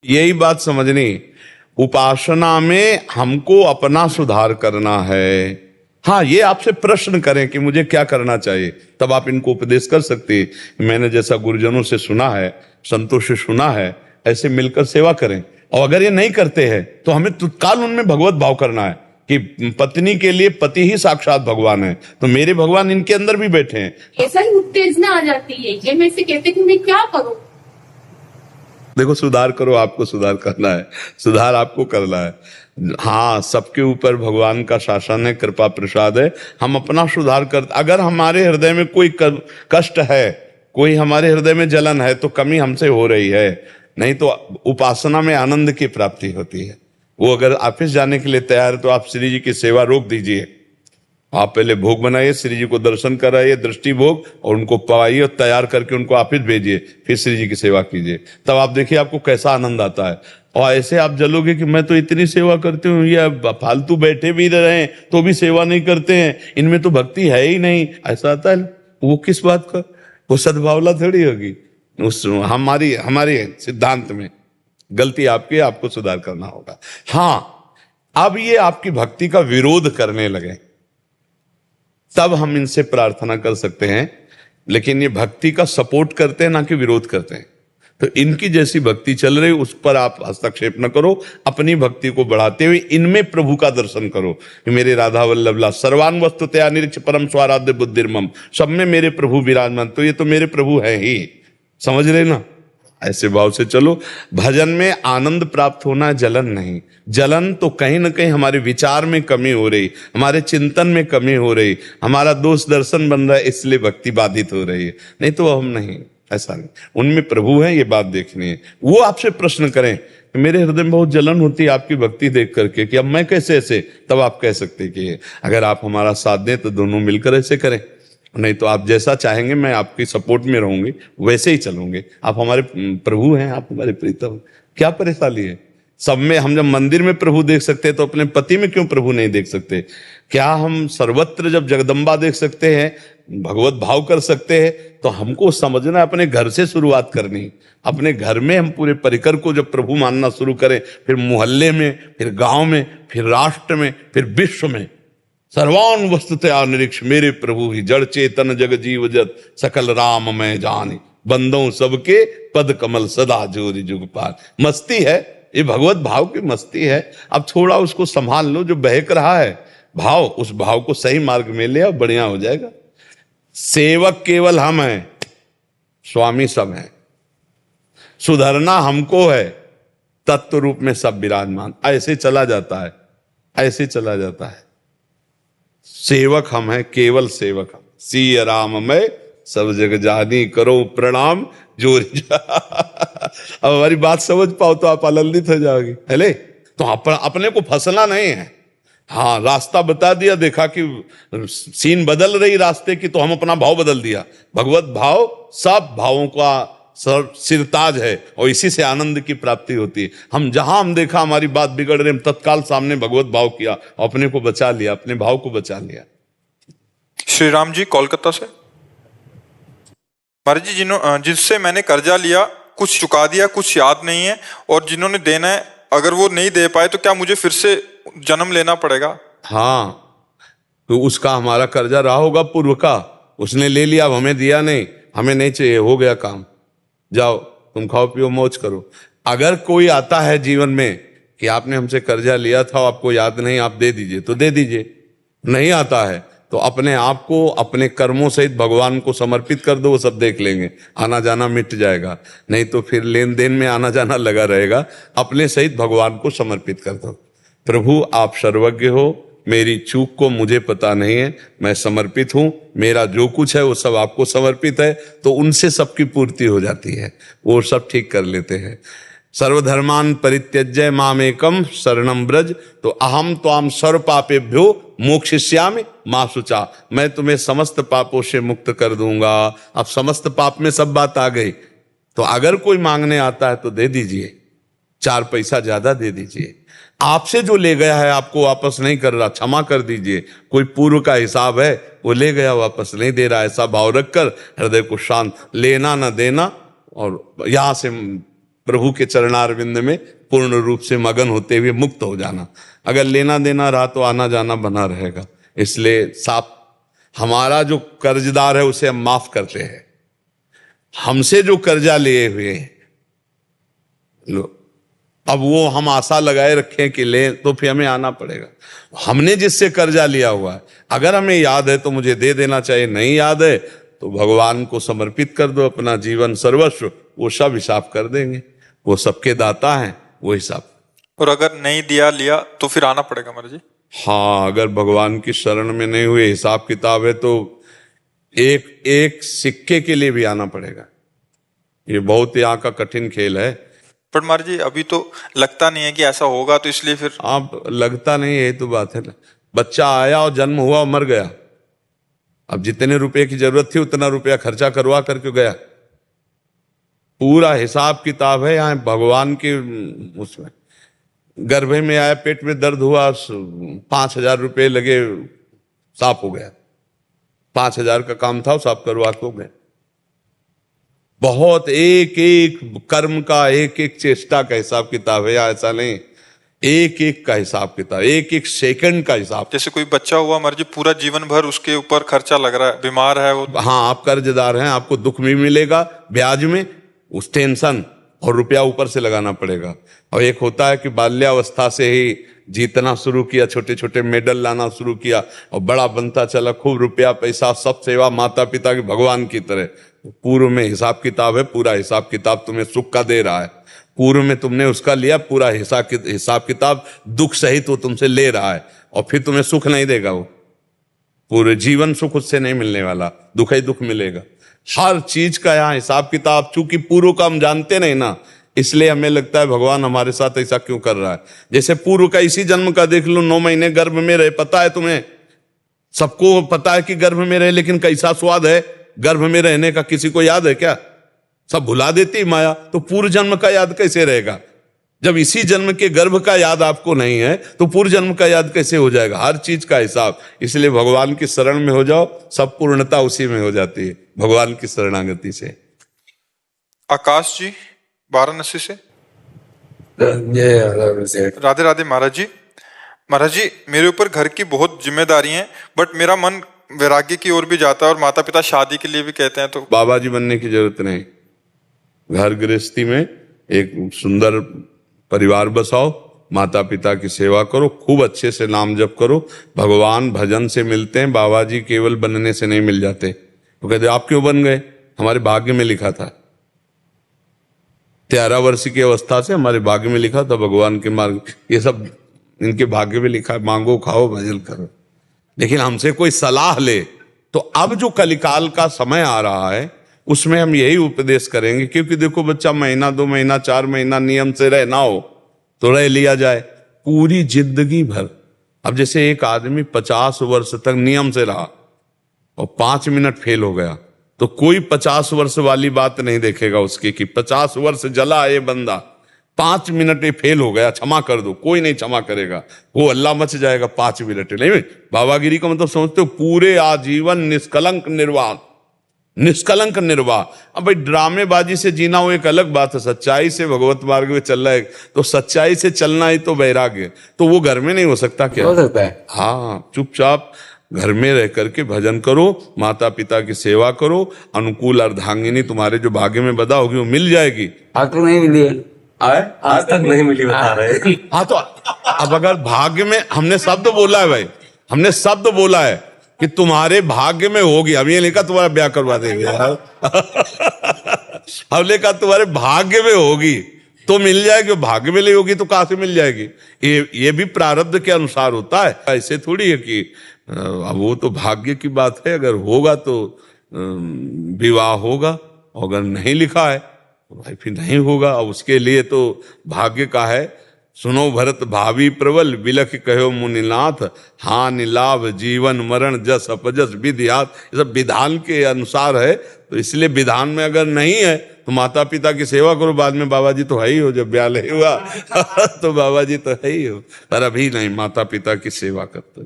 यही बात समझनी, उपासना में हमको अपना सुधार करना है। हाँ, ये आपसे प्रश्न करें कि मुझे क्या करना चाहिए, तब आप इनको उपदेश कर सकते हैं। मैंने जैसा गुरुजनों से सुना है, संतों से सुना है, ऐसे मिलकर सेवा करें। और अगर ये नहीं करते हैं तो हमें तत्काल उनमें भगवत भाव करना है कि पत्नी के लिए पति ही साक्षात भगवान है, तो मेरे भगवान इनके अंदर भी बैठे हैं। ऐसा ही उत्तेजना आ जाती है, ये मेरे से कहते कि मैं क्या करूं। देखो, सुधार करो, आपको सुधार करना है, सुधार आपको करना है। हाँ, सबके ऊपर भगवान का शासन है, कृपा प्रसाद है। हम अपना सुधार कर, अगर हमारे हृदय में कोई कष्ट है, कोई हमारे हृदय में जलन है, तो कमी हमसे हो रही है। नहीं तो उपासना में आनंद की प्राप्ति होती है। वो अगर ऑफिस जाने के लिए तैयार है तो आप श्री जी की सेवा रोक दीजिए। आप पहले भोग बनाइए, श्री जी को दर्शन कराइए, दृष्टि भोग, और उनको पवाइए और तैयार करके उनको ऑफिस भेजिए, फिर श्री जी की सेवा कीजिए। तब आप देखिए आपको कैसा आनंद आता है। और ऐसे आप जलोगे कि मैं तो इतनी सेवा करती हूँ, ये फालतू बैठे भी रहे तो भी सेवा नहीं करते हैं, इनमें तो भक्ति है ही नहीं, ऐसा आता है। वो किस बात का, वो सद्भावना थोड़ी होगी। उस हमारी सिद्धांत में गलती आपकी, आपको सुधार करना होगा। हाँ, अब ये आपकी भक्ति का विरोध करने लगे तब हम इनसे प्रार्थना कर सकते हैं, लेकिन ये भक्ति का सपोर्ट करते हैं, ना कि विरोध करते हैं। तो इनकी जैसी भक्ति चल रही उस पर आप हस्तक्षेप न करो, अपनी भक्ति को बढ़ाते हुए इनमें प्रभु का दर्शन करो कि मेरे राधा वल्लभला सर्वान वस्तुतया निरीक्ष परम स्वाराध्य बुद्धिर्मम, सब में मेरे प्रभु विराजमान। तो ये तो मेरे प्रभु हैं ही, समझ रहे ना। ऐसे भाव से चलो। भजन में आनंद प्राप्त होना, जलन नहीं। जलन तो कहीं ना कहीं हमारे विचार में कमी हो रही, हमारे चिंतन में कमी हो रही, हमारा दोष दर्शन बन रहा है, इसलिए भक्ति बाधित हो रही है। नहीं तो हम नहीं, ऐसा नहीं। उनमें प्रभु है, ये बात देखनी है। वो आपसे प्रश्न करें, मेरे हृदय में बहुत जलन होती है आपकी भक्ति देख करके कि अब मैं कैसे ऐसे, तब आप कह सकते हैं कि अगर आप हमारा साथ दें तो दोनों मिलकर ऐसे करें, नहीं तो आप जैसा चाहेंगे मैं आपकी सपोर्ट में रहूंगी, वैसे ही चलूंगे। आप हमारे प्रभु हैं, आप हमारे प्रीतम, क्या परेशानी है। सब में हम जब मंदिर में प्रभु देख सकते हैं तो अपने पति में क्यों प्रभु नहीं देख सकते? क्या हम सर्वत्र जब जगदम्बा देख सकते हैं, भगवत भाव कर सकते हैं, तो हमको समझना अपने घर से शुरुआत करनी। अपने घर में हम पूरे परिकर को जब प्रभु मानना शुरू करें, फिर मोहल्ले में, फिर गांव में, फिर राष्ट्र में, फिर विश्व में, सर्वान वस्तुतया निरीक्ष मेरे प्रभु ही जड़ चेतन जग जीव जत सकल राम मैं जानी, बंदों सबके पद कमल सदा जोरी जुग पार। मस्ती है ये, भगवत भाव की मस्ती है। अब थोड़ा उसको संभाल लो, जो बहक रहा है भाव, उस भाव को सही मार्ग में ले आओ, बढ़िया हो जाएगा। सेवक केवल हम हैं, स्वामी सब हैं। सुधरना हमको है, तत्व रूप में सब विराजमान। ऐसे चला जाता है, ऐसे चला जाता है। सेवक हम हैं, केवल सेवक हम। सिय राम मैं सब जग जानी, करो प्रणाम जोरी। अब हमारी बात समझ पाओ तो आप आनंदित हो जाओगे। हेले, तो अपने को फंसना नहीं है। हाँ, रास्ता बता दिया, देखा कि सीन बदल रही रास्ते की, तो हम अपना भाव बदल दिया। भगवत भाव सब भावों का सिरताज है, और इसी से आनंद की प्राप्ति होती है। हम जहां हम देखा हमारी बात बिगड़ रही, हम तत्काल सामने भगवत भाव किया, अपने को बचा लिया, अपने भाव को बचा लिया। श्री राम जी कोलकाता से। महाराज जी, जिससे मैंने कर्जा लिया, कुछ चुका दिया, कुछ याद नहीं है, और जिन्होंने देना है अगर वो नहीं दे पाए तो क्या मुझे फिर से जन्म लेना पड़ेगा? हाँ, तो उसका हमारा कर्जा रहा होगा पूर्व का, उसने ले लिया, अब हमें दिया नहीं, हमें नहीं चाहिए, हो गया काम, जाओ तुम खाओ पियो मौज करो। अगर कोई आता है जीवन में कि आपने हमसे कर्जा लिया था, आपको याद नहीं, आप दे दीजिए, तो दे दीजिए। नहीं आता है तो अपने आप को अपने कर्मों सहित भगवान को समर्पित कर दो, वो सब देख लेंगे, आना जाना मिट जाएगा। नहीं तो फिर लेन देन में आना जाना लगा रहेगा। अपने सहित भगवान को समर्पित कर दो। प्रभु आप सर्वज्ञ हो, मेरी चूक को मुझे पता नहीं है, मैं समर्पित हूं, मेरा जो कुछ है वो सब आपको समर्पित है। तो उनसे सबकी पूर्ति हो जाती है, वो सब ठीक कर लेते हैं। सर्वधर्मान परित्यज्य मामेकम शरणम ब्रज, तो अहम त्वाम सर्व पापेभ्यो मोक्षयिष्यामि मा शुचा, मैं तुम्हें समस्त पापों से मुक्त कर दूंगा। अब समस्त पाप में सब बात आ गई, तो अगर कोई मांगने आता है तो दे दीजिए, 4 पैसा ज्यादा दे दीजिए। आपसे जो ले गया है आपको वापस नहीं कर रहा, क्षमा कर दीजिए। कोई पूर्व का हिसाब है, वो ले गया वापस नहीं दे रहा, ऐसा भाव रखकर हृदय को शांत, लेना न देना, और यहां से प्रभु के चरणारविंद में पूर्ण रूप से मगन होते हुए मुक्त हो जाना। अगर लेना देना रहा तो आना जाना बना रहेगा। इसलिए साफ हमारा जो कर्जदार है उसे हम माफ करते हैं। हमसे जो कर्जा लिए हुए हैं लो, अब वो हम आशा लगाए रखें कि ले तो फिर हमें आना पड़ेगा। हमने जिससे कर्जा लिया हुआ है अगर हमें याद है तो मुझे दे देना चाहिए, नहीं याद है तो भगवान को समर्पित कर दो अपना जीवन सर्वस्व, वो सब हिसाब कर देंगे। वो सबके दाता हैं, वो हिसाब। और अगर नहीं दिया लिया तो फिर आना पड़ेगा महाराज जी। हाँ, अगर भगवान की शरण में नहीं हुए, हिसाब किताब है तो एक एक सिक्के के लिए भी आना पड़ेगा। ये बहुत यहाँ का कठिन खेल है। पर महाराज जी अभी तो लगता नहीं है कि ऐसा होगा, तो इसलिए फिर आप लगता नहीं है, तो बात है ना। बच्चा आया और जन्म हुआ और मर गया, अब जितने रुपए की जरूरत थी उतना रुपया खर्चा करवा करके गया। पूरा हिसाब किताब है यहाँ भगवान के उसमें। गर्भ में आया, पेट में दर्द हुआ, 5,000 रुपये लगे, साफ हो गया। 5,000 का काम था, साफ करवा के हो गया। बहुत एक एक कर्म का, एक एक चेष्टा का हिसाब किताब है। ऐसा नहीं, एक एक का हिसाब किताब, एक एक सेकंड का हिसाब। जैसे कोई बच्चा हुआ महाराज जी, पूरा जीवन भर उसके ऊपर खर्चा लग रहा है, बीमार है वो। हाँ, आप कर्जदार हैं, आपको दुख भी मिलेगा ब्याज में, उस टेंशन, और रुपया ऊपर से लगाना पड़ेगा। और एक होता है कि बाल्यावस्था से ही जीतना शुरू किया, छोटे छोटे मेडल लाना शुरू किया और बड़ा बनता चला, खूब रुपया पैसा, सब सेवा माता पिता की भगवान की तरह। पूर्व में हिसाब किताब है, पूरा हिसाब किताब तुम्हें सुख का दे रहा है। पूर्व में तुमने उसका लिया, पूरा हिसाब किताब दुख सहित वो तुमसे ले रहा है, और फिर तुम्हें सुख नहीं देगा। वो पूरे जीवन सुख उससे नहीं मिलने वाला, दुख ही दुख मिलेगा। हर चीज का यहाँ हिसाब किताब, चूंकि पूर्व का हम जानते नहीं ना, इसलिए हमें लगता है भगवान हमारे साथ ऐसा क्यों कर रहा है। जैसे पूर्व का इसी जन्म का देख लो, 9 महीने गर्भ में रहे, पता है तुम्हें, सबको पता है कि गर्भ में रहे, लेकिन कैसा स्वाद है गर्भ में रहने का, किसी को याद है क्या? सब भुला देती माया। तो पूर्व जन्म का याद कैसे रहेगा? जब इसी जन्म के गर्भ का याद आपको नहीं है तो पूर्व जन्म का याद कैसे हो जाएगा? हर चीज का हिसाब। इसलिए भगवान की शरण में हो जाओ, सब पूर्णता उसी में हो जाती है, भगवान की शरणागति से। आकाश जी वाराणसी से। राधे राधे महाराज जी। महाराज जी, मेरे ऊपर घर की बहुत जिम्मेदारी है, बट मेरा मन वैराग्य की ओर भी जाता है, और माता पिता शादी के लिए भी कहते हैं। तो बाबा जी बनने की जरूरत नहीं। घर गृहस्थी में एक सुंदर परिवार बसाओ, माता पिता की सेवा करो, खूब अच्छे से नाम जप करो। भगवान भजन से मिलते हैं, बाबा जी केवल बनने से नहीं मिल जाते। तो कहते आप क्यों बन गए? हमारे भाग्य में लिखा था। 13 वर्ष की अवस्था से हमारे भाग्य में लिखा था भगवान के मार्ग। ये सब इनके भाग्य में लिखा है, मांगो खाओ भजन करो। लेकिन हमसे कोई सलाह ले तो अब जो कलिकाल का समय आ रहा है उसमें हम यही उपदेश करेंगे। क्योंकि देखो, बच्चा महीना 2 महीना 4 महीना नियम से रहना हो तो रह लिया जाए, पूरी जिंदगी भर। अब जैसे एक आदमी 50 वर्ष तक नियम से रहा और 5 मिनट फेल हो गया, तो कोई 50 वर्ष वाली बात नहीं देखेगा उसकी कि 50 वर्ष जला ये बंदा, 5 मिनट में फेल हो गया, क्षमा कर दो। कोई नहीं क्षमा करेगा, वो अल्लाह मच जाएगा 5 मिनट नहीं। बाबागिरी का मतलब समझते हो? पूरे आजीवन निष्कलंक निर्वाह, निष्कलंक निर्वाह। अब भाई ड्रामेबाजी से जीना वो एक अलग बात है, सच्चाई से भगवत मार्ग में चल रहा है तो सच्चाई से चलना ही तो वैराग्य। तो वो घर में नहीं हो सकता क्या? हो सकता है। हाँ, चुपचाप घर में रह करके भजन करो, माता पिता की सेवा करो, अनुकूल अर्धांगिनी तुम्हारे जो भाग्य में बदा होगी वो मिल जाएगी। आज तक नहीं मिली है, आज तक नहीं मिली, बता रहे। हाँ, तो अब अगर भाग्य में, हमने शब्द बोला है भाई, हमने शब्द बोला है कि तुम्हारे भाग्य में होगी। अब ये लिखा तुम्हारा ब्याह करवा देंगे यार। हमने कहा तुम्हारे भाग्य में होगी तो मिल जाएगी, भाग्य में नहीं होगी तो कहां से मिल जाएगी? ये भी प्रारब्ध के अनुसार होता है, ऐसे थोड़ी है कि अब वो तो भाग्य की बात है। अगर होगा तो विवाह होगा, और अगर नहीं लिखा है तो भाई फिर नहीं होगा। और उसके लिए तो भाग्य का है। सुनो भरत भावी प्रबल, बिलख कहो मुनिनाथ, हानि लाभ जीवन मरण जस अपजस विधियात। ये सब विधान के अनुसार है, तो इसलिए विधान में अगर नहीं है तो माता पिता की सेवा करो। बाद में बाबा जी तो है ही हो, जब ब्याह नहीं हुआ तो बाबा जी तो है ही हो, पर अभी नहीं, माता पिता की सेवा करते।